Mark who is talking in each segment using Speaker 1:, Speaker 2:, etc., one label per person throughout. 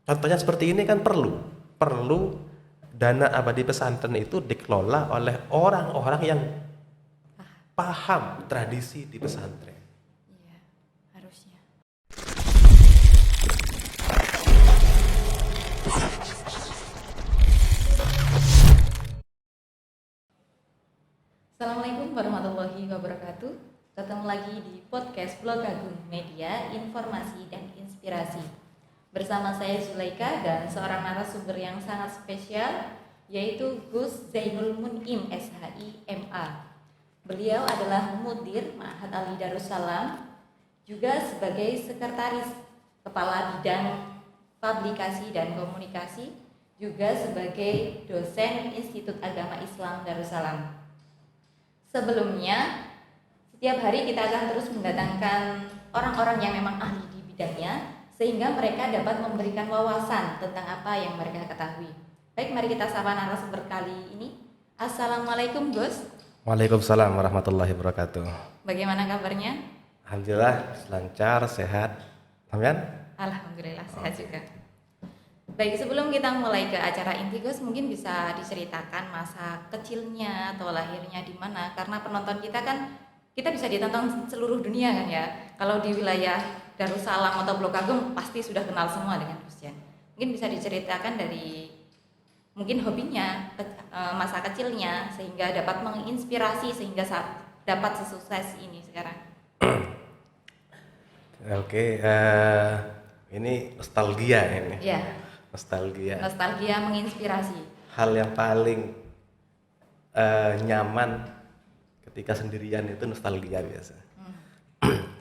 Speaker 1: Contohnya seperti ini kan perlu dana abadi pesantren itu dikelola oleh orang-orang yang paham tradisi di pesantren.
Speaker 2: Iya, harusnya. Assalamualaikum warahmatullahi wabarakatuh. Ketemu lagi di podcast Blog Agung Media, Informasi dan Inspirasi. Bersama saya Zulaika dan seorang narasumber yang sangat spesial, yaitu Gus Zainul Mun'im SHI MA. Beliau adalah Mudir Ma'had Ali Darussalam, juga sebagai Sekretaris Kepala Bidang Publikasi dan Komunikasi, juga sebagai dosen Institut Agama Islam Darussalam. Sebelumnya, setiap hari kita akan terus mendatangkan orang-orang yang memang ahli di bidangnya, sehingga mereka dapat memberikan wawasan tentang apa yang mereka ketahui. Baik, mari kita sapa narasumber kali ini. Assalamualaikum Gus.
Speaker 1: Waalaikumsalam warahmatullahi wabarakatuh.
Speaker 2: Bagaimana kabarnya?
Speaker 1: Alhamdulillah lancar, sehat. Amin.
Speaker 2: Alhamdulillah sehat juga. Baik, sebelum kita mulai ke acara inti, Gus, mungkin bisa diceritakan masa kecilnya atau lahirnya di mana? Karena penonton kita kan, kita bisa ditonton seluruh dunia kan ya. Kalau di wilayah Darussalam atau Blok Agung pasti sudah kenal semua dengan Gus Jan. Mungkin bisa diceritakan dari mungkin hobinya, masa kecilnya, sehingga dapat menginspirasi sehingga dapat sesukses ini sekarang.
Speaker 1: Oke, ini nostalgia ini.
Speaker 2: Ya,
Speaker 1: Nostalgia.
Speaker 2: nostalgia menginspirasi.
Speaker 1: Hal yang paling nyaman ketika sendirian itu nostalgia biasa.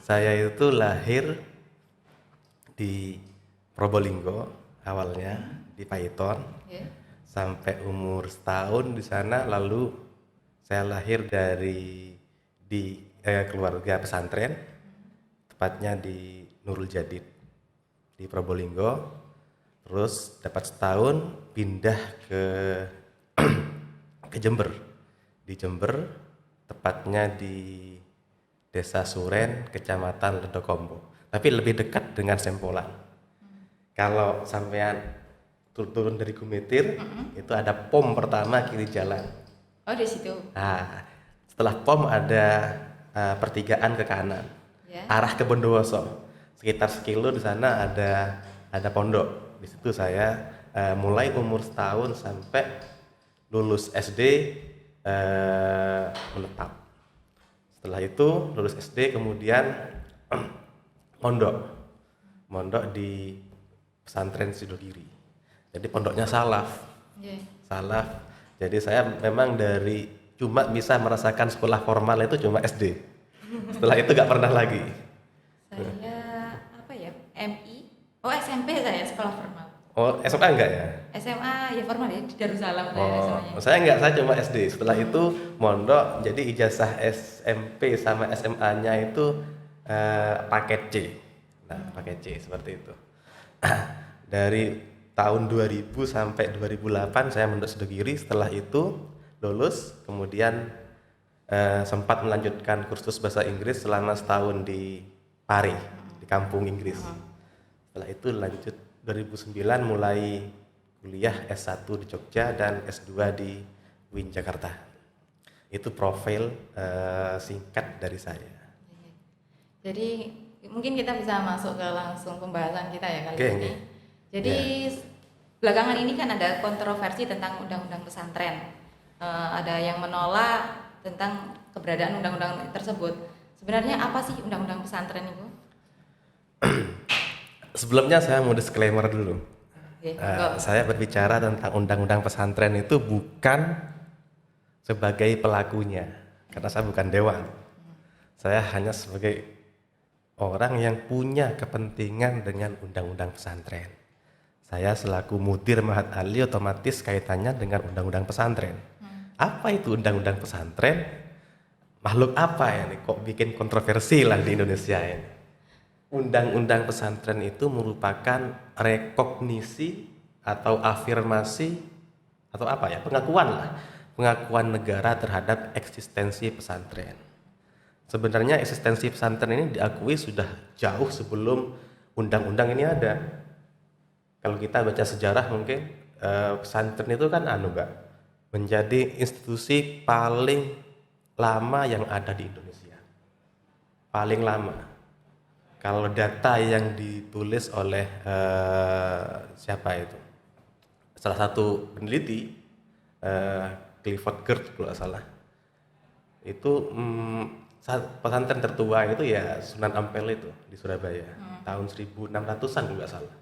Speaker 1: Saya itu lahir di Probolinggo awalnya, di Paiton,
Speaker 2: Ya.
Speaker 1: sampai umur setahun di sana. Lalu saya lahir di keluarga pesantren, tepatnya di Nurul Jadid di Probolinggo. Terus dapat setahun pindah ke Jember. Di Jember, tepatnya di Desa Suren, Kecamatan Ledokombo. Tapi lebih dekat dengan Sempolan. Kalau sampean turun dari Gumitir, itu ada pom pertama kiri jalan.
Speaker 2: Oh, di situ.
Speaker 1: Nah, setelah pom ada pertigaan ke kanan,
Speaker 2: Ya.
Speaker 1: arah ke Bondowoso. Sekitar sekilo di sana ada pondok. Di situ saya mulai umur setahun sampai lulus SD menetap. Setelah itu lulus SD kemudian mondok di pesantren Sidogiri. Jadi pondoknya salaf.
Speaker 2: Ya.
Speaker 1: Salaf. Jadi saya memang cuma bisa merasakan sekolah formal itu cuma SD. Setelah itu nggak pernah lagi.
Speaker 2: Saya apa ya? MI. Oh, SMP saya sekolah formal.
Speaker 1: Oh, SMA enggak ya?
Speaker 2: SMA ya formal ya di Darussalam saya
Speaker 1: Oh,
Speaker 2: SMA-nya.
Speaker 1: saya enggak, saya cuma SD. Setelah itu mondok, jadi ijazah SMP sama SMA-nya itu paket C. Nah, paket C seperti itu. Dari tahun 2000 sampai 2008 saya mondok Sidogiri. Setelah itu lulus, kemudian sempat melanjutkan kursus bahasa Inggris selama setahun di Pari, di kampung Inggris. Setelah itu lanjut 2009 mulai kuliah S1 di Jogja dan S2 di UIN Jakarta. Itu profil singkat dari saya.
Speaker 2: Jadi mungkin kita bisa masuk ke langsung pembahasan kita ya kali
Speaker 1: Oke,
Speaker 2: ini.
Speaker 1: oke.
Speaker 2: Jadi belakangan ini kan ada kontroversi tentang undang-undang pesantren. Ada yang menolak tentang keberadaan undang-undang tersebut. Sebenarnya apa sih undang-undang pesantren itu?
Speaker 1: Sebelumnya saya mau disclaimer dulu.
Speaker 2: Oke, monggo.
Speaker 1: Saya berbicara tentang undang-undang pesantren itu bukan sebagai pelakunya, karena saya bukan dewan. Saya hanya sebagai orang yang punya kepentingan dengan undang-undang pesantren. Saya selaku mudir Ma'had Ali otomatis kaitannya dengan undang-undang pesantren. Apa itu undang-undang pesantren? Makhluk apa ya nih kok bikin kontroversi lah di Indonesia ini? Undang-undang pesantren itu merupakan rekognisi atau afirmasi atau apa ya, pengakuan negara terhadap eksistensi pesantren. Sebenarnya eksistensi pesantren ini diakui sudah jauh sebelum undang-undang ini ada. Kalau kita baca sejarah mungkin pesantren itu kan Mbak, menjadi institusi paling lama yang ada di Indonesia. Paling lama. Kalau data yang ditulis oleh siapa itu? Salah satu peneliti, Clifford Geertz kalau nggak salah. Itu pesantren tertua itu ya Sunan Ampel itu di Surabaya, tahun 1600-an kalau nggak salah.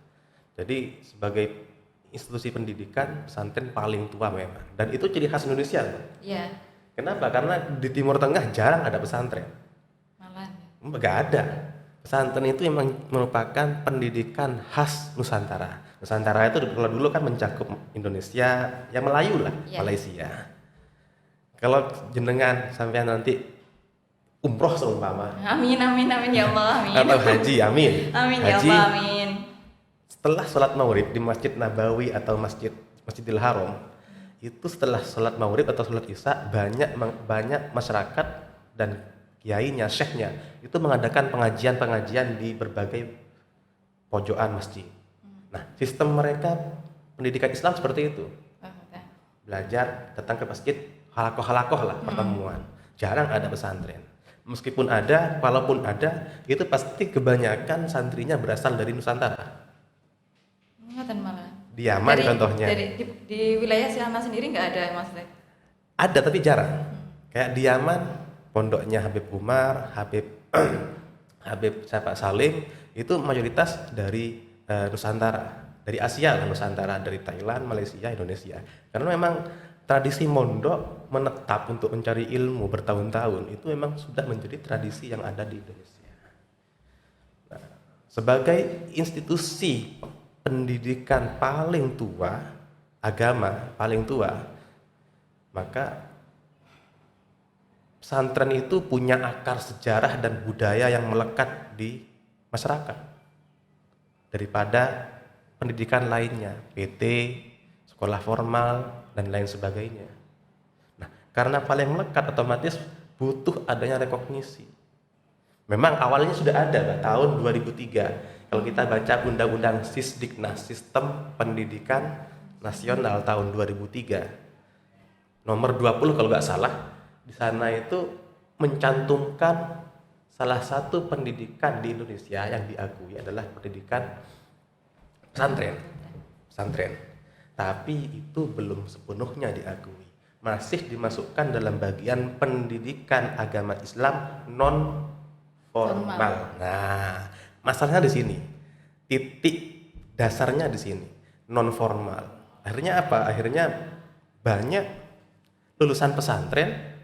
Speaker 1: Jadi sebagai institusi pendidikan, pesantren paling tua memang. Dan itu ciri khas Indonesia, Mbak.
Speaker 2: Iya,
Speaker 1: Kenapa? Karena di Timur Tengah jarang ada pesantren.
Speaker 2: malah.
Speaker 1: Nggak ada. Pesantren itu memang merupakan pendidikan khas Nusantara. Nusantara itu kalau dulu kan mencakup Indonesia, yang Melayu lah,
Speaker 2: Iya.
Speaker 1: Malaysia. Kalau jenengan sampai nanti umroh seumpama
Speaker 2: Amin, amin, amin ya Allah, amin.
Speaker 1: atau haji, amin.
Speaker 2: Amin ya
Speaker 1: Haji,
Speaker 2: Allah, amin.
Speaker 1: setelah sholat maghrib di Masjid Nabawi atau Masjidil Haram, itu setelah sholat maghrib atau sholat isya banyak masyarakat dan kiainya, syekhnya itu mengadakan pengajian di berbagai pojokan masjid. Nah, sistem mereka pendidikan Islam seperti itu. Belajar, datang ke masjid, halakoh lah pertemuan. Jarang ada pesantren. Meskipun ada, walaupun ada, itu pasti kebanyakan santrinya berasal dari Nusantara.
Speaker 2: Ingatan malah.
Speaker 1: Di Yaman contohnya.
Speaker 2: Di wilayah sana sendiri nggak ada maksudnya.
Speaker 1: Ada tapi jarang. Kayak di Yaman, pondoknya Habib Umar, Habib siapa Salim itu mayoritas dari Nusantara, dari Asia lah, Nusantara, dari Thailand, Malaysia, Indonesia. Karena memang tradisi mondok menetap untuk mencari ilmu bertahun-tahun itu memang sudah menjadi tradisi yang ada di Indonesia. Nah, sebagai institusi pendidikan paling tua, agama paling tua, maka pesantren itu punya akar sejarah dan budaya yang melekat di masyarakat daripada pendidikan lainnya, PT, sekolah formal, dan lain sebagainya. Nah, karena paling melekat otomatis butuh adanya rekognisi. Memang awalnya sudah ada tahun 2003. Kalau kita baca Undang-Undang Sisdiknas, Sistem Pendidikan Nasional tahun 2003, nomor 20 kalau nggak salah, di sana itu mencantumkan salah satu pendidikan di Indonesia yang diakui adalah pendidikan pesantren. Tapi itu belum sepenuhnya diakui. Masih dimasukkan dalam bagian pendidikan agama Islam non formal. Nah, masalahnya di sini. Titik dasarnya di sini, non formal. Akhirnya apa? Akhirnya banyak lulusan pesantren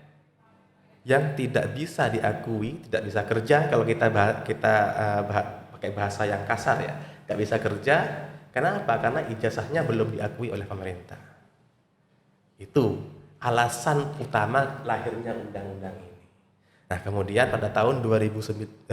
Speaker 1: yang tidak bisa diakui, tidak bisa kerja. Kalau kita pakai bahasa yang kasar ya, tidak bisa kerja. Kenapa? Karena ijazahnya belum diakui oleh pemerintah. Itu alasan utama lahirnya undang-undang ini. Nah, kemudian pada tahun 2019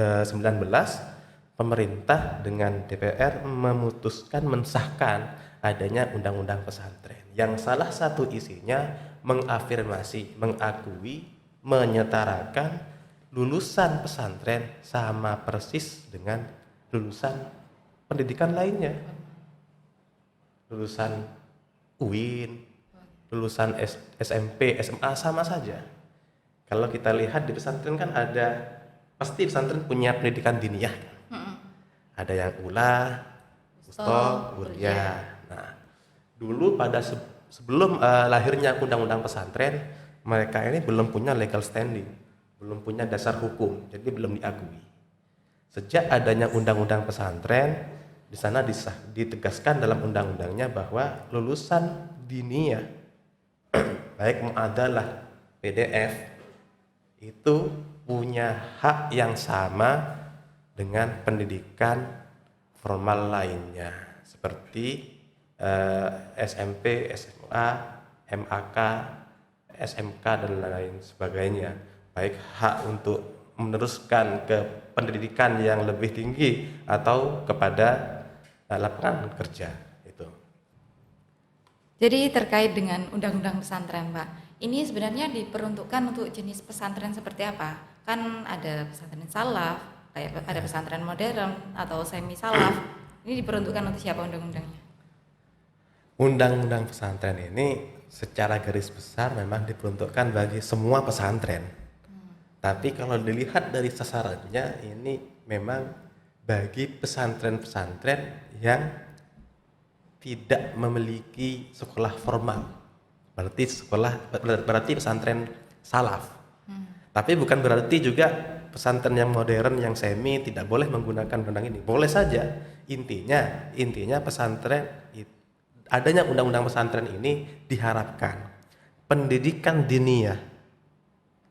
Speaker 1: pemerintah dengan DPR memutuskan mensahkan adanya undang-undang pesantren yang salah satu isinya mengafirmasi, mengakui, menyetarakan lulusan pesantren sama persis dengan lulusan pendidikan lainnya. Lulusan UIN, lulusan SMP, SMA sama saja. Kalau kita lihat di pesantren kan ada, pasti pesantren punya pendidikan diniyah kan? Ada yang ula, wusta, ulia. Nah, dulu pada sebelum lahirnya undang-undang pesantren, mereka ini belum punya legal standing, belum punya dasar hukum, jadi belum diakui. Sejak adanya undang-undang pesantren, di sana ditegaskan dalam undang-undangnya bahwa lulusan diniyah baik muadalah PDF itu punya hak yang sama dengan pendidikan formal lainnya seperti SMP, SMA, MAK, SMK dan lain sebagainya. Baik hak untuk meneruskan ke pendidikan yang lebih tinggi atau kepada lapangan kerja itu.
Speaker 2: Jadi terkait dengan undang-undang pesantren, Pak, ini sebenarnya diperuntukkan untuk jenis pesantren seperti apa? Kan ada pesantren salaf, kayak ada pesantren modern atau semi salaf. Ini diperuntukkan untuk siapa undang-undangnya?
Speaker 1: Undang-undang pesantren ini secara garis besar memang diperuntukkan bagi semua pesantren. Tapi kalau dilihat dari sasarannya ini memang bagi pesantren-pesantren yang tidak memiliki sekolah formal. Berarti pesantren salaf. Tapi bukan berarti juga pesantren yang modern yang semi tidak boleh menggunakan undang ini. Boleh saja. Intinya pesantren adanya undang-undang pesantren ini diharapkan pendidikan diniyah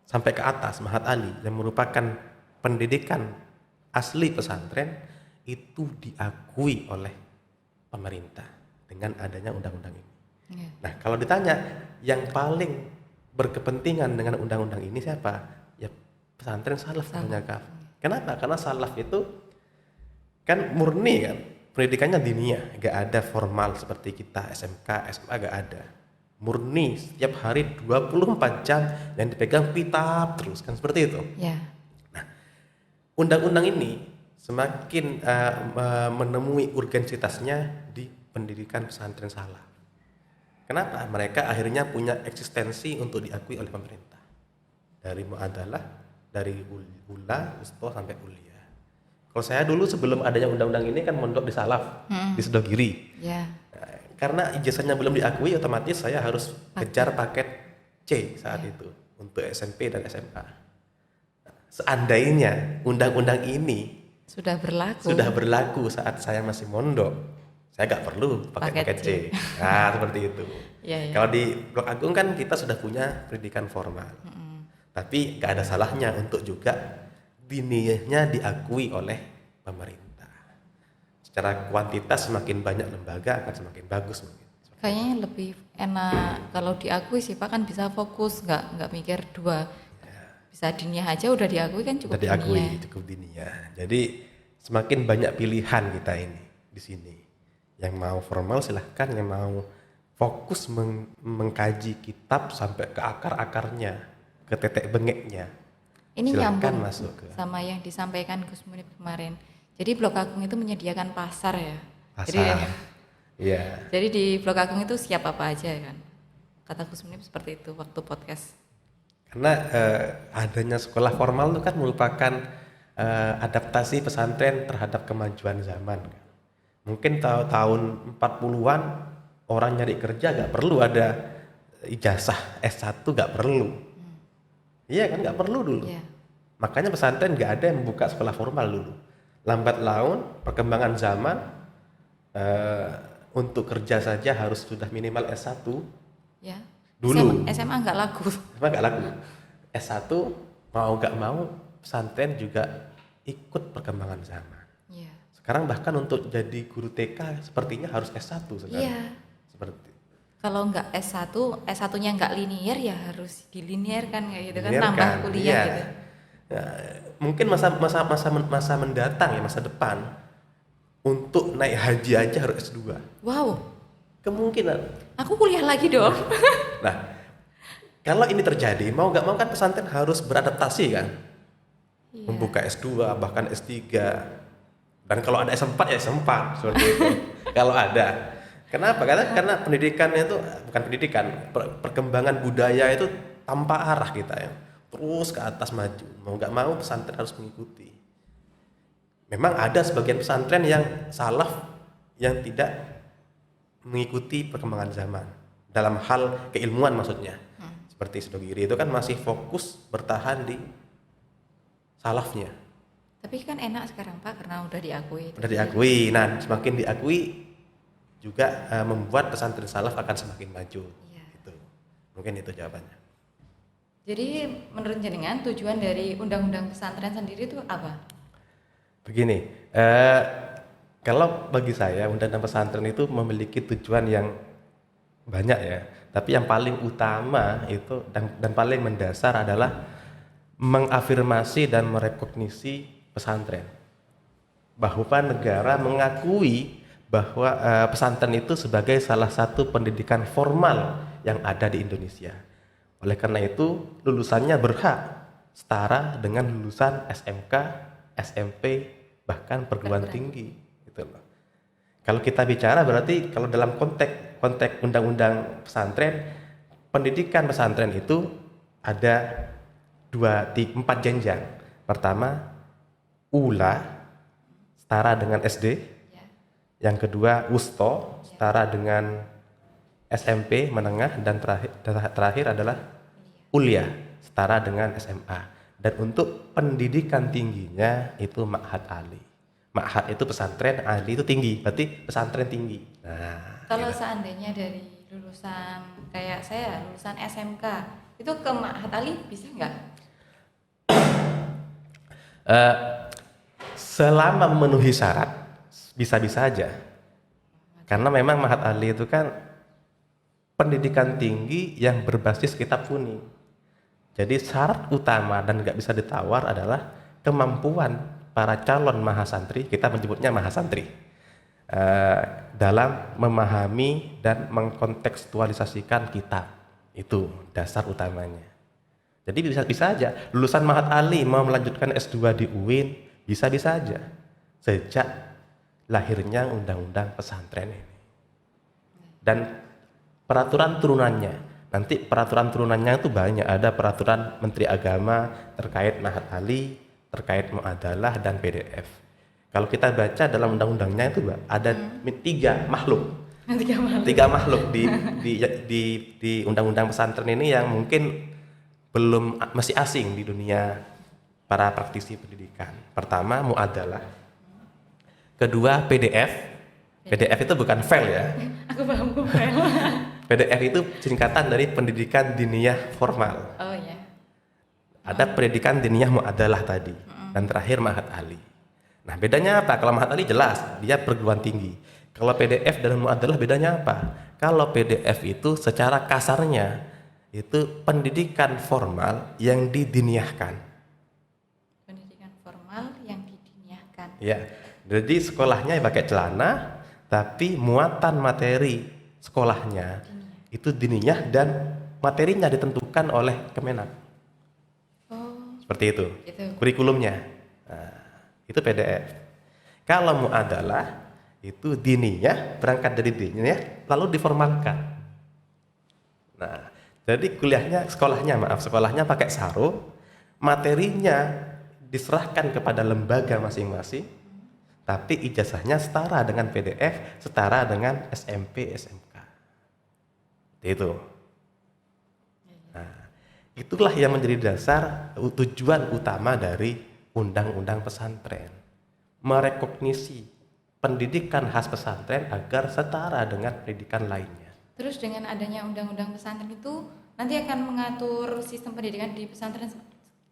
Speaker 1: sampai ke atas Mahat Ali yang merupakan pendidikan asli pesantren itu diakui oleh pemerintah dengan adanya undang-undang ini. Nah, kalau ditanya yang paling berkepentingan dengan undang-undang ini siapa? Ya pesantren salaf kebanyakan. Kenapa? Karena salaf itu kan murni kan, pendidikannya diniyah, gak ada formal seperti kita SMK, SMA gak ada. Murni setiap hari 24 jam yang dipegang kitab terus kan seperti itu.
Speaker 2: Ya.
Speaker 1: Nah, undang-undang ini semakin menemui urgensitasnya di pendidikan pesantren salaf. Kenapa? Mereka akhirnya punya eksistensi untuk diakui oleh pemerintah. Dari muadalah, dari ula, usto sampai kuliah. Kalau saya dulu sebelum adanya undang-undang ini kan mondok di Salaf, di Sedogiri.
Speaker 2: Ya.
Speaker 1: Nah, karena ijazahnya belum diakui, otomatis saya harus kejar paket C saat itu untuk SMP dan SMA. Nah, seandainya undang-undang ini
Speaker 2: Sudah
Speaker 1: berlaku saat saya masih mondok, saya nggak perlu pakai paket C. Nah, seperti itu.
Speaker 2: Ya.
Speaker 1: Kalau di Blok Agung kan kita sudah punya pendidikan formal, tapi nggak ada salahnya untuk juga diniyahnya diakui oleh pemerintah. Secara kuantitas semakin banyak lembaga akan semakin bagus mungkin.
Speaker 2: Kayaknya lebih enak kalau diakui sih Pak, kan bisa fokus, nggak mikir dua. Bisa diniyah aja udah diakui kan cukup
Speaker 1: Sudah diakui
Speaker 2: diniyah.
Speaker 1: cukup diniyah. Jadi semakin banyak pilihan kita ini di sini. Yang mau formal silahkan, yang mau fokus mengkaji kitab sampai ke akar-akarnya, ke tetek bengeknya.
Speaker 2: Ini
Speaker 1: Silahkan
Speaker 2: nyambung
Speaker 1: masuk ke
Speaker 2: sama yang disampaikan Gus Munib kemarin. Jadi Blok Agung itu menyediakan pasar ya.
Speaker 1: pasar. Iya.
Speaker 2: Jadi di Blok Agung itu siap apa aja kan? Kata Gus Munib seperti itu waktu podcast.
Speaker 1: Karena adanya sekolah formal itu kan merupakan adaptasi pesantren terhadap kemajuan zaman. Mungkin tahun 40-an orang nyari kerja gak perlu ada ijazah S1, gak perlu. Iya kan, gak perlu dulu.
Speaker 2: Iya.
Speaker 1: Makanya pesantren gak ada yang membuka sekolah formal dulu. Lambat laun perkembangan zaman untuk kerja saja harus sudah minimal S1
Speaker 2: Ya.
Speaker 1: dulu.
Speaker 2: SMA nggak laku.
Speaker 1: Cuma gak laku. S1 mau gak mau pesantren juga ikut perkembangan zaman.
Speaker 2: Iya.
Speaker 1: Sekarang bahkan untuk jadi guru TK sepertinya harus S1 sekarang.
Speaker 2: Iya.
Speaker 1: Seperti
Speaker 2: Kalau nggak S1, S1-nya nggak linear ya harus dilinier kan kayak gitu kan,
Speaker 1: Linear
Speaker 2: nambah
Speaker 1: kan,
Speaker 2: kuliah
Speaker 1: iya.
Speaker 2: gitu.
Speaker 1: Ya, mungkin masa mendatang ya, masa depan untuk naik haji aja harus S2.
Speaker 2: Wow,
Speaker 1: Kemungkinan.
Speaker 2: aku kuliah lagi dong.
Speaker 1: Nah, kalau ini terjadi, mau nggak mau kan pesantren harus beradaptasi kan.
Speaker 2: Iya.
Speaker 1: Membuka S2 bahkan S3. Dan kalau ada S4 ya S4 seperti itu. Kalau ada. Kenapa? Karena pendidikannya itu bukan pendidikan, perkembangan budaya itu tanpa arah kita ya. Terus ke atas maju. Mau nggak mau pesantren harus mengikuti. Memang ada sebagian pesantren yang salaf yang tidak mengikuti perkembangan zaman dalam hal keilmuan maksudnya. Seperti Sedogiri itu kan masih fokus bertahan di salafnya.
Speaker 2: Tapi kan enak sekarang Pak karena udah diakui.
Speaker 1: Udah diakui. Nah, semakin diakui juga membuat pesantren salaf akan semakin maju.
Speaker 2: Iya.
Speaker 1: Gitu. Mungkin itu jawabannya.
Speaker 2: Jadi menurut jenengan tujuan dari undang-undang pesantren sendiri itu apa?
Speaker 1: Begini, kalau bagi saya undang-undang pesantren itu memiliki tujuan yang banyak ya. Tapi yang paling utama itu dan paling mendasar adalah mengafirmasi dan merekognisi pesantren. Bahwa negara mengakui bahwa pesantren itu sebagai salah satu pendidikan formal yang ada di Indonesia. Oleh karena itu, lulusannya berhak setara dengan lulusan SMK, SMP, bahkan perguruan tinggi. Gitu loh. Kalau kita bicara berarti kalau dalam konteks konteks undang-undang pesantren, pendidikan pesantren itu ada 4 jenjang. Pertama, ULA setara dengan SD.
Speaker 2: Ya.
Speaker 1: Yang kedua, WUSTO setara dengan SMP menengah, dan terakhir adalah ULIA setara dengan SMA. Dan untuk pendidikan tingginya itu Ma'had Ali. Ma'had itu pesantren, Ali itu tinggi, berarti pesantren tinggi. Nah,
Speaker 2: Kalau
Speaker 1: gitu.
Speaker 2: seandainya dari lulusan kayak saya, lulusan SMK, itu ke Ma'had Ali bisa nggak?
Speaker 1: Selama memenuhi syarat, bisa-bisa aja. Karena memang Ma'had Ali itu kan pendidikan tinggi yang berbasis kitab kuning. Jadi syarat utama dan nggak bisa ditawar adalah kemampuan para calon mahasantri, kita menyebutnya mahasantri, dalam memahami dan mengkontekstualisasikan kitab. Itu dasar utamanya. Jadi bisa aja lulusan Ma'had Ali mau melanjutkan S2 di UIN, bisa-bisa aja. Sejak lahirnya undang-undang pesantren ini. Dan peraturan turunannya, nanti peraturan turunannya itu banyak. Ada peraturan Menteri Agama terkait Ma'had Ali, terkait Mu'adalah dan PDF. Kalau kita baca dalam undang-undangnya itu ada 3 makhluk. 3 makhluk di undang-undang pesantren ini yang mungkin masih asing di dunia para praktisi pendidikan. Pertama, Mu'adalah. Kedua, PDF. PDF itu bukan file ya.
Speaker 2: Aku paham file.
Speaker 1: PDF itu singkatan dari pendidikan diniyah formal.
Speaker 2: Oh ya.
Speaker 1: Ada pendidikan diniyah Mu'adalah tadi. Dan terakhir Ma'had Ali. Nah, bedanya apa? Kalau Ma'had Ali jelas, dia perguruan tinggi. Kalau PDF dan Mu'adalah bedanya apa? Kalau PDF itu secara kasarnya itu pendidikan formal yang didiniahkan.
Speaker 2: Pendidikan formal yang didiniahkan.
Speaker 1: Ya, jadi sekolahnya pakai celana, tapi muatan materi sekolahnya itu diniyah dan materinya ditentukan oleh Kemenak.
Speaker 2: Oh,
Speaker 1: Seperti itu.
Speaker 2: gitu.
Speaker 1: Kurikulumnya. Nah, itu PDF. Kalau Mu'adalah itu diniyah, berangkat dari diniyah lalu diformalkan. Nah, jadi sekolahnya pakai sarung, materinya diserahkan kepada lembaga masing-masing, tapi ijazahnya setara dengan PDF, setara dengan SMP, SMK. Itu. Nah, itulah yang menjadi dasar tujuan utama dari undang-undang pesantren. Merekognisi pendidikan khas pesantren agar setara dengan pendidikan lainnya.
Speaker 2: Terus dengan adanya undang-undang pesantren itu nanti akan mengatur sistem pendidikan di pesantren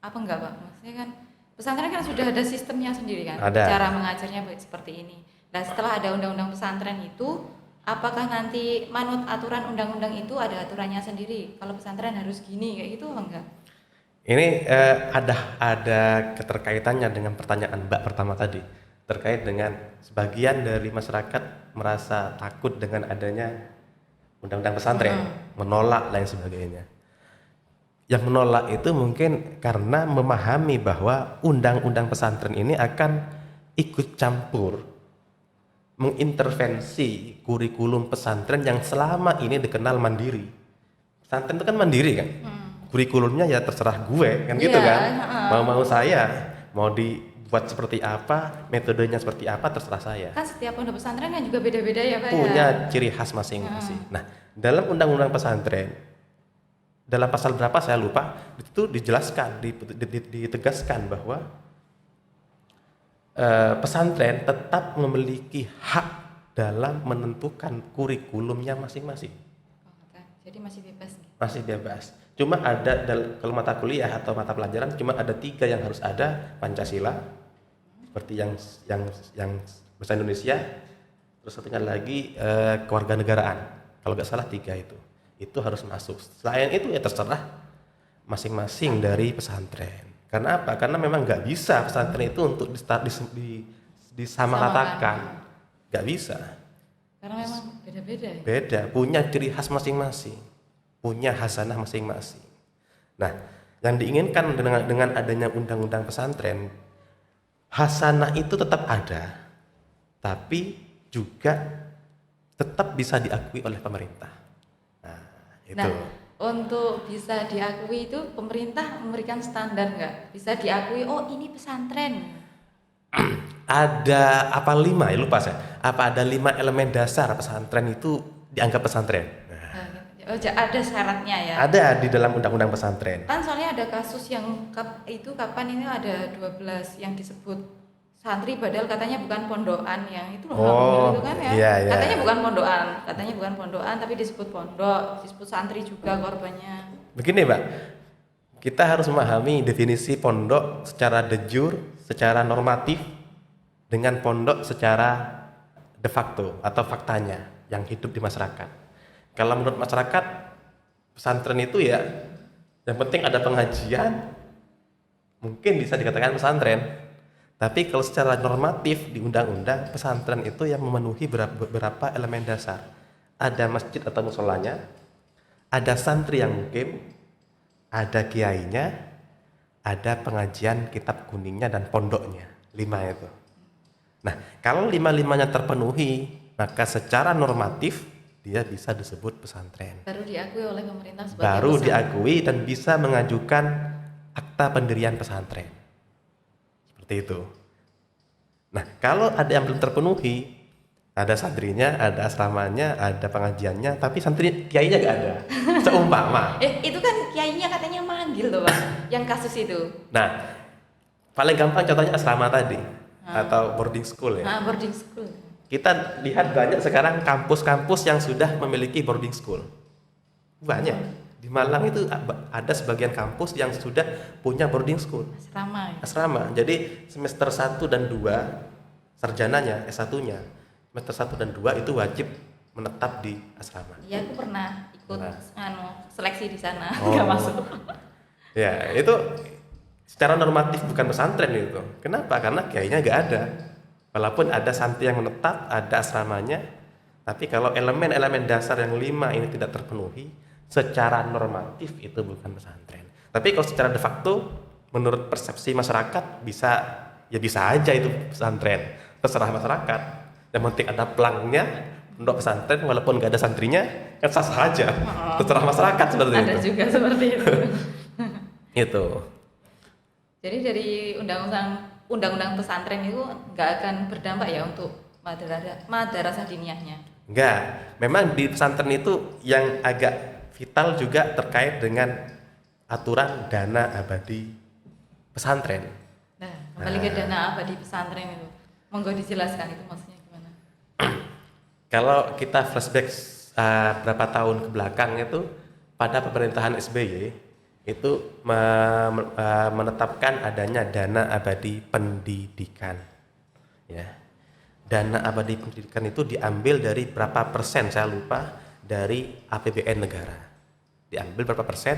Speaker 2: apa enggak, Pak? Maksudnya kan pesantren kan sudah ada sistemnya sendiri kan,
Speaker 1: Ada.
Speaker 2: cara mengajarnya seperti ini. Dan setelah ada undang-undang pesantren itu, apakah nanti manut aturan undang-undang itu ada aturannya sendiri? Kalau pesantren harus gini kayak gitu apa enggak?
Speaker 1: Ini ada keterkaitannya dengan pertanyaan Mbak pertama tadi, terkait dengan sebagian dari masyarakat merasa takut dengan adanya undang-undang pesantren, menolak lain sebagainya. Yang menolak itu mungkin karena memahami bahwa undang-undang pesantren ini akan ikut campur mengintervensi kurikulum pesantren yang selama ini dikenal mandiri. Pesantren itu kan mandiri kan? Kurikulumnya ya terserah gue kan gitu
Speaker 2: Iya,
Speaker 1: kan? Mau saya, mau dibuat seperti apa, metodenya seperti apa terserah saya.
Speaker 2: Kan setiap pondok pesantren kan juga beda-beda ya, Pak.
Speaker 1: Punya
Speaker 2: Ya?
Speaker 1: ciri khas masing-masing. Nah, dalam undang-undang pesantren, dalam pasal berapa saya lupa, itu dijelaskan, ditegaskan bahwa pesantren tetap memiliki hak dalam menentukan kurikulumnya masing-masing.
Speaker 2: Oh, kan. Jadi masih bebas.
Speaker 1: Masih bebas. Cuma ada kalau mata kuliah atau mata pelajaran cuma ada 3 yang harus ada: Pancasila, seperti yang bahasa Indonesia, terus satunya lagi kewarganegaraan. Kalau nggak salah 3 itu harus masuk. Selain itu ya terserah masing-masing dari pesantren. Karena apa? Karena memang nggak bisa pesantren itu untuk disamaratakan, nggak bisa.
Speaker 2: Karena memang beda-beda ya.
Speaker 1: Beda, punya ciri khas masing-masing, punya hasanah masing-masing. Nah, yang diinginkan dengan adanya undang-undang pesantren, hasanah itu tetap ada, tapi juga tetap bisa diakui oleh pemerintah. Nah, itu.
Speaker 2: Nah, untuk bisa diakui itu pemerintah memberikan standar nggak? Bisa diakui, oh ini pesantren.
Speaker 1: Ada apa 5 ya, lupa saya. Apa ada 5 elemen dasar pesantren itu dianggap pesantren? Nah,
Speaker 2: Oh, ada syaratnya ya.
Speaker 1: ada di dalam undang-undang pesantren.
Speaker 2: Kan soalnya ada kasus yang itu kapan ini ada 12 yang disebut santri padahal katanya bukan pondokan yang itu loh
Speaker 1: Oh,
Speaker 2: itu kan ya.
Speaker 1: iya, iya.
Speaker 2: Katanya bukan pondokan tapi disebut pondok, disebut santri juga korbannya.
Speaker 1: Begini, Mbak. Kita harus memahami definisi pondok secara de jure, secara normatif, dengan pondok secara de facto atau faktanya yang hidup di masyarakat. Kalau menurut masyarakat, pesantren itu ya yang penting ada pengajian, mungkin bisa dikatakan pesantren. Tapi kalau secara normatif di undang-undang, pesantren itu yang memenuhi beberapa elemen dasar. Ada masjid atau musolanya, ada santri yang mukim, ada kiainya, ada pengajian kitab kuningnya dan pondoknya. 5 itu. Nah, kalau 5-5-nya terpenuhi, maka secara normatif dia bisa disebut pesantren.
Speaker 2: Baru diakui oleh pemerintah sebagai
Speaker 1: Baru
Speaker 2: pesantren.
Speaker 1: diakui dan bisa mengajukan akta pendirian pesantren. Seperti itu. Nah, kalau ada yang belum terpenuhi, ada santrinya, ada asramanya, ada pengajiannya, tapi santri kiainya gak ada. Seumpama.
Speaker 2: Itu kan kiainya katanya manggil loh, Pak. Yang kasus itu.
Speaker 1: Nah, paling gampang contohnya asrama tadi atau boarding school ya.
Speaker 2: Nah, boarding school.
Speaker 1: Kita lihat banyak sekarang kampus-kampus yang sudah memiliki boarding school. Banyak. Di Malang itu ada sebagian kampus yang sudah punya boarding school.
Speaker 2: Asrama. Ya?
Speaker 1: Asrama. Jadi semester 1 dan 2 sarjananya, S1-nya, semester 1 dan 2 itu wajib menetap di asrama.
Speaker 2: Iya, aku pernah ikut seleksi di sana,
Speaker 1: Oh.
Speaker 2: nggak masuk.
Speaker 1: Ya, itu secara normatif bukan pesantren itu. Kenapa? Karena kiainya nggak ada. Walaupun ada santri yang menetap, ada asramanya, tapi kalau elemen-elemen dasar yang 5 ini tidak terpenuhi, secara normatif itu bukan pesantren. Tapi kalau secara de facto, menurut persepsi masyarakat bisa aja itu pesantren. Terserah masyarakat. Yang penting ada pelangnya, pondok pesantren, walaupun nggak ada santrinya, kan sah-sah aja. Terserah masyarakat seperti itu.
Speaker 2: Ada juga seperti itu.
Speaker 1: Itu.
Speaker 2: Jadi dari undang-undang pesantren itu nggak akan berdampak ya untuk madrasah diniyahnya.
Speaker 1: Enggak, memang di pesantren itu yang agak vital juga terkait dengan aturan dana abadi pesantren.
Speaker 2: Nah, kembali ke dana abadi pesantren itu. Monggo dijelaskan itu maksudnya gimana?
Speaker 1: Kalau kita flashback berapa tahun ke belakang itu pada pemerintahan SBY itu menetapkan adanya dana abadi pendidikan. Ya. Dana abadi pendidikan itu diambil dari berapa persen, saya lupa, dari APBN negara. Diambil berapa persen?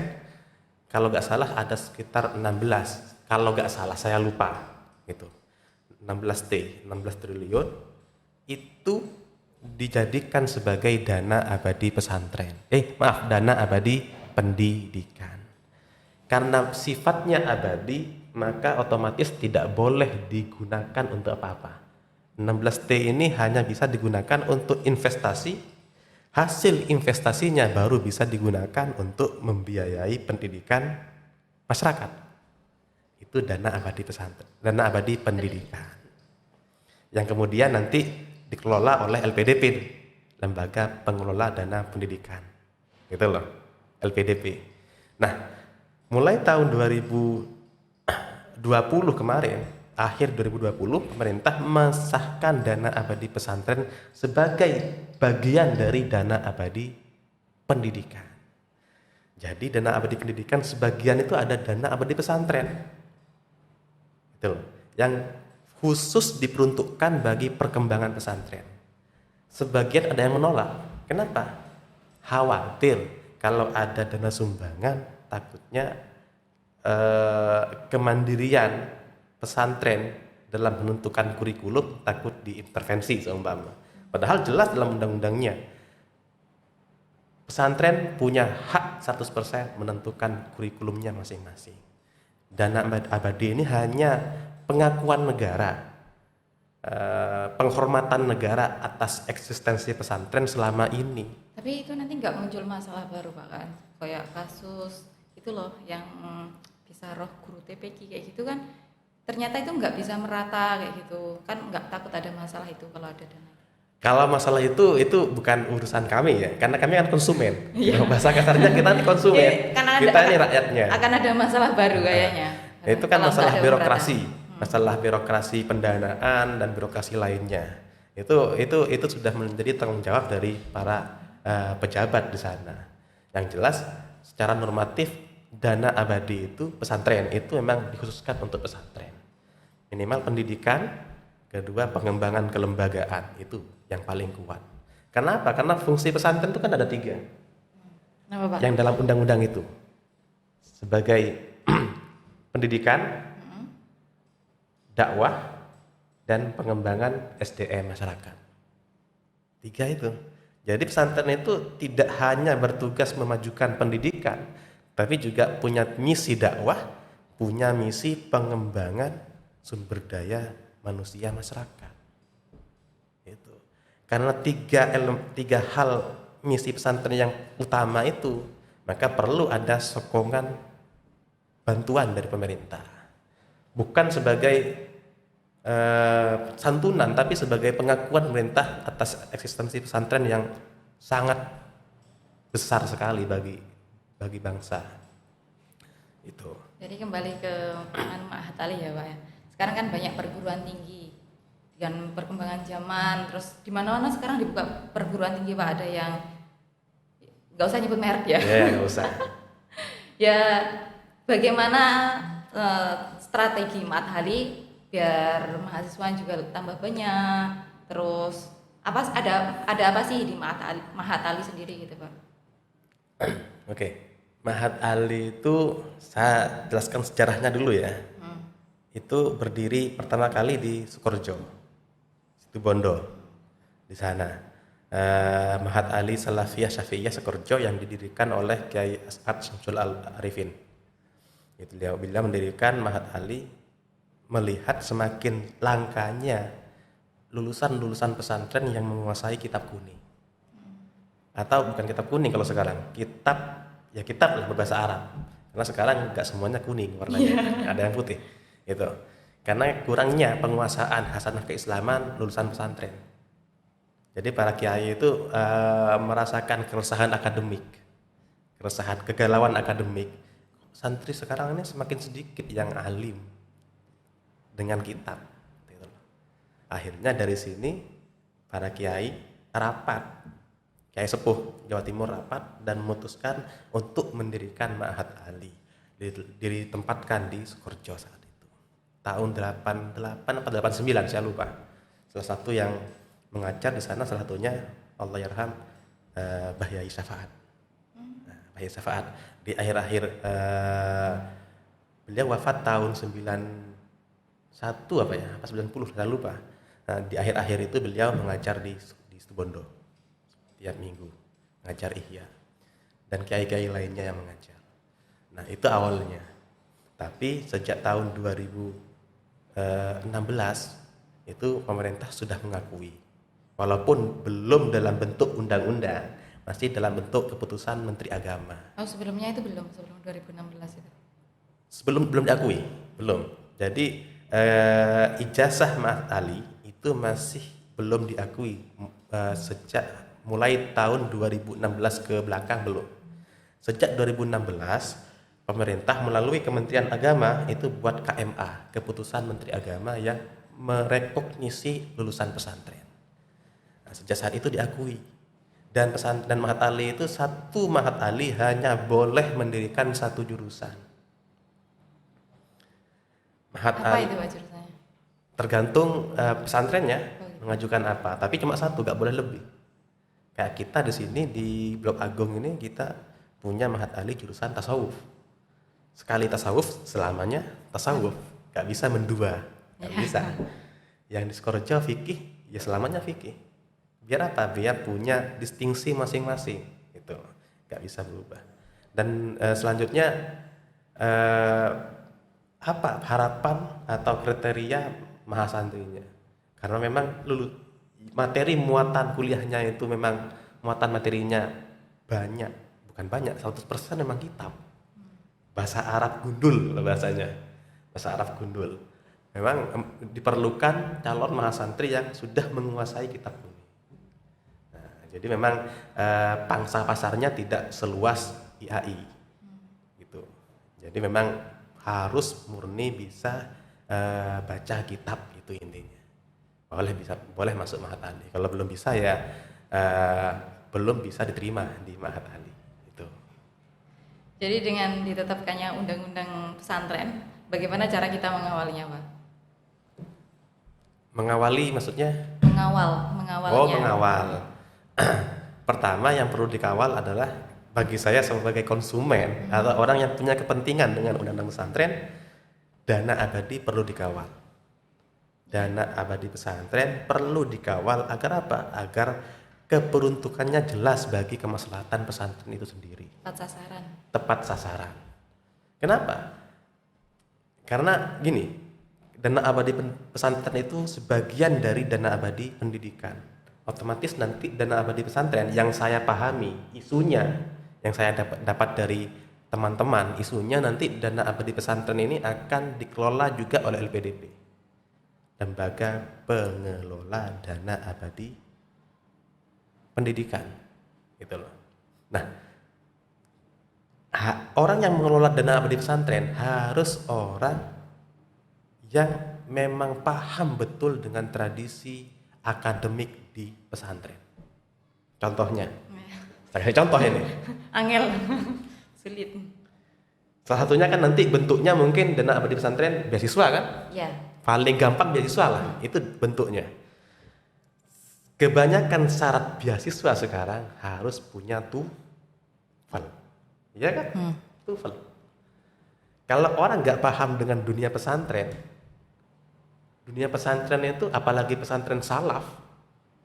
Speaker 1: Kalau nggak salah ada sekitar 16. Kalau nggak salah, saya lupa. Gitu. 16 triliun itu dijadikan sebagai dana abadi pesantren. Dana abadi pendidikan. Karena sifatnya abadi, maka otomatis tidak boleh digunakan untuk apa-apa. 16T ini hanya bisa digunakan untuk investasi, hasil investasinya baru bisa digunakan untuk membiayai pendidikan masyarakat. Itu dana abadi pesantren, dana abadi pendidikan. Yang kemudian nanti dikelola oleh LPDP, Lembaga Pengelola Dana Pendidikan. Gitu loh, LPDP. Nah, mulai tahun 2020 kemarin, akhir 2020, pemerintah mensahkan dana abadi pesantren sebagai bagian dari dana abadi pendidikan. Jadi dana abadi pendidikan sebagian itu ada dana abadi pesantren. Itu loh, yang khusus diperuntukkan bagi perkembangan pesantren. Sebagian ada yang menolak. Kenapa? Khawatir kalau ada dana sumbangan, takutnya kemandirian pesantren dalam menentukan kurikulum takut diintervensi seumpama. Padahal jelas dalam undang-undangnya pesantren punya hak 100% menentukan kurikulumnya masing-masing. Dana abadi ini hanya pengakuan negara penghormatan negara atas eksistensi pesantren selama ini.
Speaker 2: Tapi itu nanti nggak muncul masalah baru Pak kan? Kayak kasus itu loh yang bisa roh guru TPQ kayak gitu kan, ternyata itu nggak bisa merata kayak gitu kan, nggak takut ada masalah itu kalau ada dana?
Speaker 1: Kalau masalah itu bukan urusan kami ya, karena kami kan konsumen.
Speaker 2: Iya.
Speaker 1: Bahasa kasarnya kita ini konsumen,
Speaker 2: Karena
Speaker 1: kita ini rakyatnya.
Speaker 2: akan ada masalah baru kayaknya.
Speaker 1: Itu kan
Speaker 2: Kalau
Speaker 1: masalah
Speaker 2: nggak ada
Speaker 1: birokrasi,
Speaker 2: pemerataan.
Speaker 1: masalah birokrasi pendanaan dan birokrasi lainnya. Itu sudah menjadi tanggung jawab dari para pejabat di sana. Yang jelas secara normatif dana abadi itu pesantren itu memang dikhususkan untuk pesantren. Minimal pendidikan, kedua pengembangan kelembagaan itu yang paling kuat. Kenapa? Karena fungsi pesantren itu kan ada 3
Speaker 2: Kenapa Pak?
Speaker 1: yang dalam undang-undang itu sebagai pendidikan, dakwah, dan pengembangan SDM masyarakat. 3 itu. Jadi pesantren itu tidak hanya bertugas memajukan pendidikan, tapi juga punya misi dakwah, punya misi pengembangan sumber daya manusia masyarakat. Itu. Karena 3 hal misi pesantren yang utama itu, maka perlu ada sokongan bantuan dari pemerintah. Bukan sebagai santunan, tapi sebagai pengakuan pemerintah atas eksistensi pesantren yang sangat besar sekali bagi bangsa. Itu.
Speaker 2: Jadi kembali ke Mahat Ali ya Pak ya. Sekarang kan banyak perguruan tinggi dengan perkembangan zaman, terus di mana-mana sekarang dibuka perguruan tinggi Pak, ada yang nggak usah nyebut merek ya.
Speaker 1: Ya, nggak usah.
Speaker 2: Ya, bagaimana strategi Mahat Ali biar mahasiswa juga tambah banyak, terus ada apa sih di Mahat Ali sendiri gitu Pak?
Speaker 1: Oke. Mahat Ali itu saya jelaskan sejarahnya dulu ya. Itu berdiri pertama kali di Sukorejo, Situbondo, di sana. Mahat Ali Salafiyah Syafi'iyah Sukorejo yang didirikan oleh Kiai As'ad Syamsul Arifin. Itu beliau mendirikan Mahat Ali melihat semakin langkanya lulusan-lulusan pesantren yang menguasai kitab kuning. Atau bukan kitab kuning kalau sekarang, kitab lah berbahasa Arab. Karena sekarang nggak semuanya kuning warnanya, ada yang putih. Gitu. Karena kurangnya penguasaan hasanah keislaman lulusan pesantren. Jadi para kiai itu merasakan keresahan akademik, keresahan kegalauan akademik. Santri sekarang ini semakin sedikit yang alim dengan kitab. Gitu. Akhirnya dari sini para kiai rapat, kiai sepuh Jawa Timur rapat dan memutuskan untuk mendirikan Mahat Ali. Ditempatkan di Sukorejo saat itu. Tahun 88 atau 89 saya lupa. Salah satu yang mengajar di sana salah satunya Allah yarham Mbah Yai Syafaat. Mbah Yai Syafaat di akhir-akhir beliau wafat tahun 91 apa ya? Apa 90 saya lupa. Nah, di akhir-akhir itu beliau mengajar di Situbondo tiap minggu, mengajar ihya dan kiai-kiai lainnya yang mengajar. Nah, itu awalnya. Tapi sejak tahun 2016 itu pemerintah sudah mengakui. Walaupun belum dalam bentuk undang-undang, masih dalam bentuk keputusan Menteri Agama.
Speaker 2: Oh, sebelum 2016 itu.
Speaker 1: Belum diakui, belum. Jadi ijazah Mahat Ali itu masih belum diakui sejak mulai tahun 2016 ke belakang belum. Sejak 2016 pemerintah melalui Kementerian Agama itu buat KMA, keputusan Menteri Agama yang merekognisi lulusan pesantren. Nah, sejak saat itu diakui. Dan pesantren Mahat Ali itu satu Mahat Ali hanya boleh mendirikan satu jurusan. Mahat
Speaker 2: Apa
Speaker 1: Ali
Speaker 2: itu Pak jurusannya?
Speaker 1: tergantung pesantrennya mengajukan apa, tapi cuma satu, gak boleh lebih. Kayak kita di sini di Blok Agung ini kita punya Mahat Ali jurusan tasawuf. Sekali tasawuf selamanya tasawuf, gak bisa mendua, gak bisa. Yang di Sukorejo fikih ya selamanya fikih. Biar apa? Biar punya distingsi masing-masing, gitu, gak bisa berubah. Dan selanjutnya apa harapan atau kriteria mahasantrinya? Karena memang materi muatan kuliahnya itu memang muatan materinya banyak, bukan banyak, 100% memang kitab. Bahasa Arab gundul bahasanya. Bahasa Arab gundul. Memang diperlukan calon mahasantri yang sudah menguasai kitab ini. Nah, jadi memang pangsa pasarnya tidak seluas IAI. Gitu. Jadi memang harus murni bisa baca kitab, itu intinya. Boleh masuk Mahat Ali. Kalau belum bisa ya belum bisa diterima di Mahat Ali. Itu.
Speaker 2: Jadi dengan ditetapkannya undang-undang pesantren, bagaimana cara kita mengawalnya, Pak?
Speaker 1: Mengawali maksudnya?
Speaker 2: Mengawalnya.
Speaker 1: Mengawal. Pertama yang perlu dikawal adalah bagi saya sebagai konsumen atau orang yang punya kepentingan dengan undang-undang pesantren, dana abadi perlu dikawal. Dana abadi pesantren perlu dikawal agar apa? Agar keperuntukannya jelas bagi kemaslahatan pesantren itu sendiri. Tepat sasaran. Kenapa? Karena gini, dana abadi pesantren itu sebagian dari dana abadi pendidikan. Otomatis nanti dana abadi pesantren yang saya pahami isunya, yang saya dapat dari teman-teman, isunya nanti dana abadi pesantren ini akan dikelola juga oleh LPDP, Lembaga Pengelola Dana Abadi Pendidikan, gitu loh. Nah, orang yang mengelola dana abadi pesantren harus orang yang memang paham betul dengan tradisi akademik di pesantren. Contohnya, saya kasih contoh ini.
Speaker 2: Angel, sulit.
Speaker 1: Salah satunya kan nanti bentuknya mungkin dana abadi pesantren beasiswa kan?
Speaker 2: Ya.
Speaker 1: Paling gampang beasiswa lah, itu bentuknya. Kebanyakan syarat beasiswa sekarang harus punya TOEFL, iya kan? TOEFL. Kalau orang nggak paham dengan dunia pesantren itu apalagi pesantren salaf,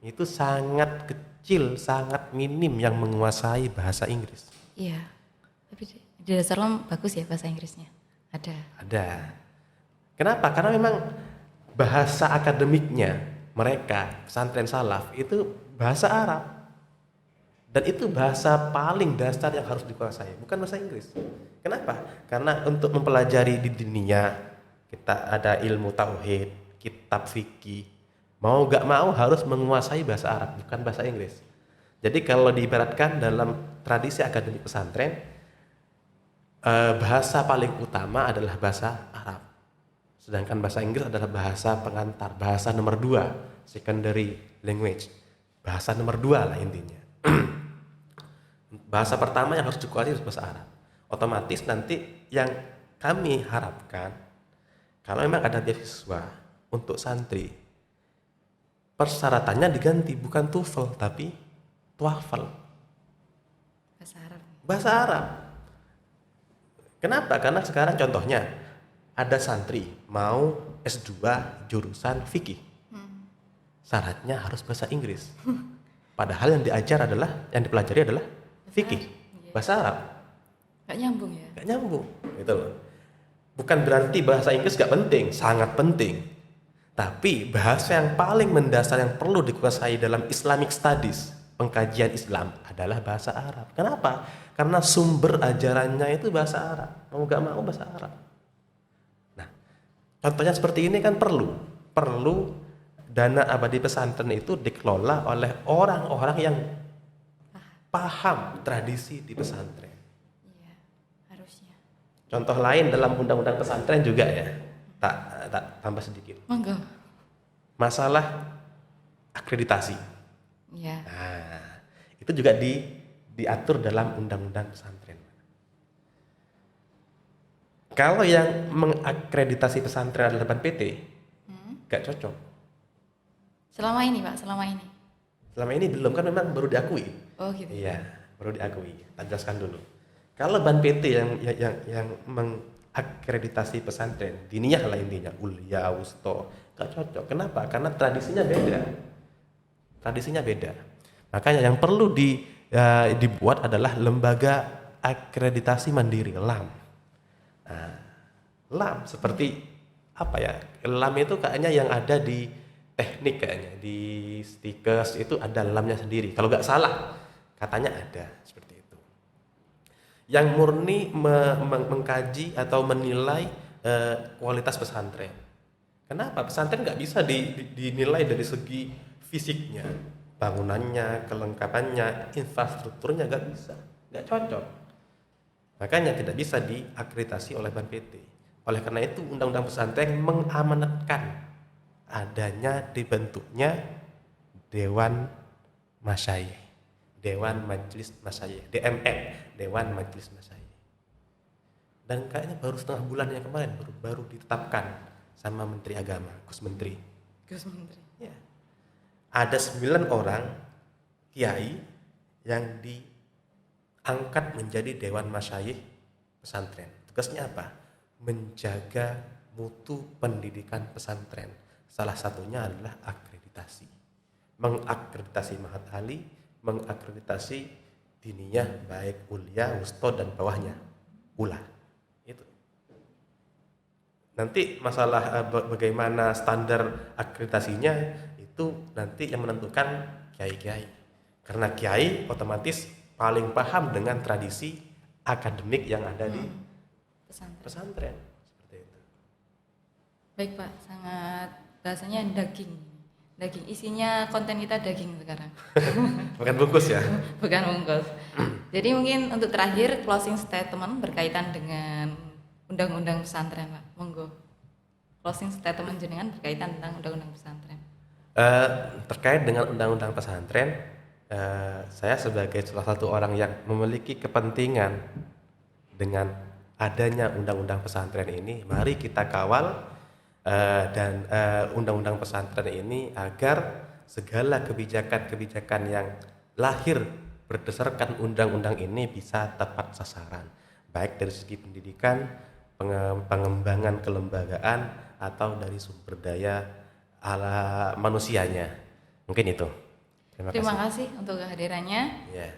Speaker 1: itu sangat kecil, sangat minim yang menguasai bahasa Inggris.
Speaker 2: Iya, tapi di Darussalam bagus ya bahasa Inggrisnya. Ada.
Speaker 1: Kenapa? Karena memang bahasa akademiknya mereka pesantren salaf itu bahasa Arab, dan itu bahasa paling dasar yang harus dikuasai, bukan bahasa Inggris. Kenapa? Karena untuk mempelajari di dunia kita ada ilmu tauhid, kitab fikih, mau gak mau harus menguasai bahasa Arab, bukan bahasa Inggris. Jadi kalau diibaratkan dalam tradisi akademik pesantren, bahasa paling utama adalah bahasa Arab, sedangkan bahasa Inggris adalah bahasa pengantar, bahasa nomor 2, secondary language, bahasa nomor 2 lah intinya. Bahasa pertama yang harus dikuasai adalah bahasa Arab. Otomatis nanti yang kami harapkan, kalau memang ada beasiswa untuk santri, persyaratannya diganti, bukan TOEFL tapi TOEFL. Bahasa Arab. Kenapa? Karena sekarang contohnya ada santri mau S2 jurusan fikih, syaratnya harus bahasa Inggris. Padahal yang dipelajari adalah fikih, bahasa Arab.
Speaker 2: Gak nyambung ya?
Speaker 1: Gak nyambung, gitu loh. Bukan berarti bahasa Inggris gak penting, sangat penting. Tapi bahasa yang paling mendasar yang perlu dikuasai dalam Islamic Studies, pengkajian Islam, adalah bahasa Arab. Kenapa? Karena sumber ajarannya itu bahasa Arab. Mau gak mau bahasa Arab. Nah, contohnya seperti ini kan perlu dana abadi pesantren itu dikelola oleh orang-orang yang paham tradisi di pesantren.
Speaker 2: Iya, harusnya.
Speaker 1: Contoh lain dalam undang-undang pesantren juga ya, tak tambah sedikit.
Speaker 2: Monggo.
Speaker 1: Masalah akreditasi.
Speaker 2: Iya.
Speaker 1: Nah, itu juga diatur dalam undang-undang pesantren. Kalau yang mengakreditasi pesantren adalah Ban PT, gak cocok.
Speaker 2: Selama ini Pak, selama ini
Speaker 1: belum, kan memang baru diakui.
Speaker 2: Oh gitu.
Speaker 1: Iya, baru diakui. Tak jelaskan dulu. Kalau Ban PT yang mengakreditasi pesantren, diniyah lah intinya, ulia, wusto, gak cocok. Kenapa? Karena tradisinya beda. Makanya yang perlu dibuat adalah lembaga akreditasi mandiri, LAM. Nah, LAM seperti apa ya? LAM itu kayaknya yang ada di teknik kayaknya di Stikers itu ada lamnya sendiri. Kalau nggak salah katanya ada seperti itu. Yang murni mengkaji atau menilai kualitas pesantren. Kenapa? Pesantren nggak bisa dinilai dari segi fisiknya, bangunannya, kelengkapannya, infrastrukturnya nggak bisa, nggak cocok. Makanya tidak bisa diakreditasi oleh Ban PT. Oleh karena itu Undang-Undang Pesantren mengamanatkan adanya dibentuknya Dewan Masyayikh, Dewan Majelis Masyayikh, DMM, Dewan Majelis Masyayikh. Dan kayaknya baru setengah bulan yang kemarin baru ditetapkan sama Menteri Agama, Gus Menteri.
Speaker 2: Gus Menteri.
Speaker 1: Ya. Ada 9 orang kiai yang diangkat menjadi Dewan Masyayikh pesantren. Tugasnya apa? Menjaga mutu pendidikan pesantren. Salah satunya adalah akreditasi. Mengakreditasi Mahat Ali, mengakreditasi diniyah baik ulia, wusto dan bawahnya ula. Itu. Nanti masalah bagaimana standar akreditasinya itu nanti yang menentukan kiai-kiai. Karena kiai otomatis paling paham dengan tradisi akademik yang ada di pesantren. Seperti itu.
Speaker 2: Baik Pak, sangat bahasanya daging. Isinya konten kita daging sekarang.
Speaker 1: Bukan bungkus ya.
Speaker 2: Bukan bungkus. Jadi mungkin untuk terakhir closing statement berkaitan dengan undang-undang pesantren Pak. Monggo. Closing statement jenengan berkaitan tentang undang-undang pesantren.
Speaker 1: Terkait dengan undang-undang pesantren, saya sebagai salah satu orang yang memiliki kepentingan dengan adanya undang-undang pesantren ini, mari kita kawal dan undang-undang pesantren ini agar segala kebijakan-kebijakan yang lahir berdasarkan undang-undang ini bisa tepat sasaran, baik dari segi pendidikan, pengembangan kelembagaan, atau dari sumber daya ala manusianya. Mungkin itu.
Speaker 2: Terima kasih untuk kehadirannya.
Speaker 1: Ya.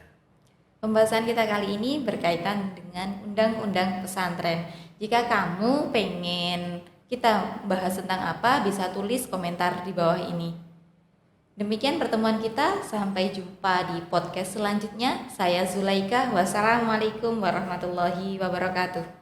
Speaker 2: Pembahasan kita kali ini berkaitan dengan undang-undang pesantren. Jika kamu pengen kita bahas tentang apa, bisa tulis komentar di bawah ini. Demikian pertemuan kita, sampai jumpa di podcast selanjutnya. Saya Zulaika, wassalamualaikum warahmatullahi wabarakatuh.